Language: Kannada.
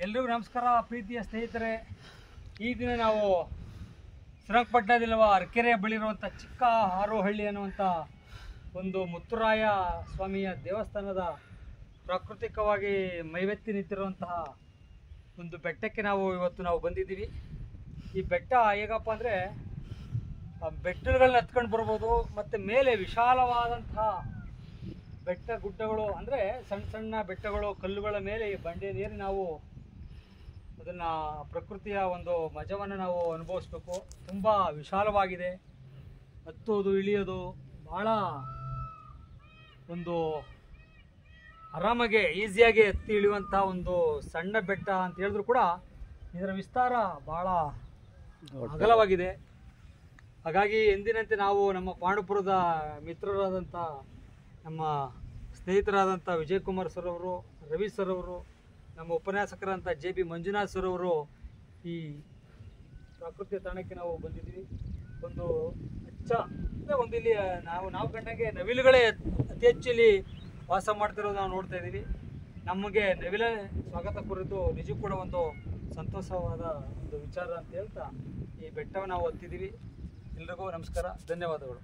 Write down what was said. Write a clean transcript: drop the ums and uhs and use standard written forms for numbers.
ಎಲ್ರಿಗೂ ನಮಸ್ಕಾರ ಪ್ರೀತಿಯ ಸ್ನೇಹಿತರೆ. ಈ ದಿನ ನಾವು ಶ್ರೀರಂಗಪಟ್ಟಣದಲ್ಲಿರುವ ಅರಕೆರೆ ಬಳಿರುವಂಥ ಚಿಕ್ಕ ಹಾರೋಹಳ್ಳಿ ಅನ್ನುವಂಥ ಒಂದು ಮುತ್ತುರಾಯ ಸ್ವಾಮಿಯ ದೇವಸ್ಥಾನದ ಪ್ರಾಕೃತಿಕವಾಗಿ ಮೈವೆತ್ತಿ ನಿಂತಿರುವಂತಹ ಒಂದು ಬೆಟ್ಟಕ್ಕೆ ಇವತ್ತು ಬಂದಿದ್ದೀವಿ. ಈ ಬೆಟ್ಟ ಹೇಗಪ್ಪ ಅಂದರೆ ಬೆಟ್ಟಗಳನ್ನ ಹತ್ಕೊಂಡು ಬರ್ಬೋದು, ಮತ್ತು ಮೇಲೆ ವಿಶಾಲವಾದಂತಹ ಬೆಟ್ಟ ಗುಡ್ಡಗಳು ಅಂದರೆ ಸಣ್ಣ ಸಣ್ಣ ಬೆಟ್ಟಗಳು, ಕಲ್ಲುಗಳ ಮೇಲೆ ಈ ಬಂಡೆ ನೀರು ನಾವು ಅದನ್ನು ಪ್ರಕೃತಿಯ ಒಂದು ಮಜವನ್ನು ನಾವು ಅನುಭವಿಸ್ಬೇಕು. ತುಂಬ ವಿಶಾಲವಾಗಿದೆ, ಹತ್ತೋದು ಇಳಿಯೋದು ಭಾಳ ಒಂದು ಆರಾಮಾಗೆ ಈಸಿಯಾಗಿ ಹತ್ತಿ ಇಳಿಯುವಂಥ ಒಂದು ಸಣ್ಣ ಬೆಟ್ಟ ಅಂತ ಹೇಳಿದ್ರು ಕೂಡ ಇದರ ವಿಸ್ತಾರ ಭಾಳ ಅಗಲವಾಗಿದೆ. ಹಾಗಾಗಿ ಎಂದಿನಂತೆ ನಾವು ನಮ್ಮ ಪಾಂಡುಪುರದ ಮಿತ್ರರಾದಂಥ ನಮ್ಮ ಸ್ನೇಹಿತರಾದಂಥ ವಿಜಯಕುಮಾರ್ ಸರ್ ಅವರು, ರವಿ ಸರ್ ಅವರು, ನಮ್ಮ ಉಪನ್ಯಾಸಕರಂಥ JB ಮಂಜುನಾಥ್ ಸರ್ ಅವರು ಈ ಪ್ರಾಕೃತಿಕ ತಾಣಕ್ಕೆ ನಾವು ಬಂದಿದ್ದೀವಿ. ಒಂದು ಒಂದು ಇಲ್ಲಿ ನಾವು ಕಂಡಂಗೆ ನವಿಲುಗಳೇ ಅತಿ ಹೆಚ್ಚು ಇಲ್ಲಿ ವಾಸ ಮಾಡ್ತಿರೋದು ನಾವು ನೋಡ್ತಾ ಇದ್ದೀವಿ. ನಮಗೆ ನವಿಲೇ ಸ್ವಾಗತ ಕುರಿತು ನಿಜಕ್ಕೂ ಕೂಡ ಒಂದು ಸಂತೋಷವಾದ ಒಂದು ವಿಚಾರ ಅಂತ ಹೇಳ್ತಾ ಈ ಬೆಟ್ಟವನ್ನು ನಾವು ಹತ್ತಿದ್ದೀವಿ. ಎಲ್ರಿಗೂ ನಮಸ್ಕಾರ, ಧನ್ಯವಾದಗಳು.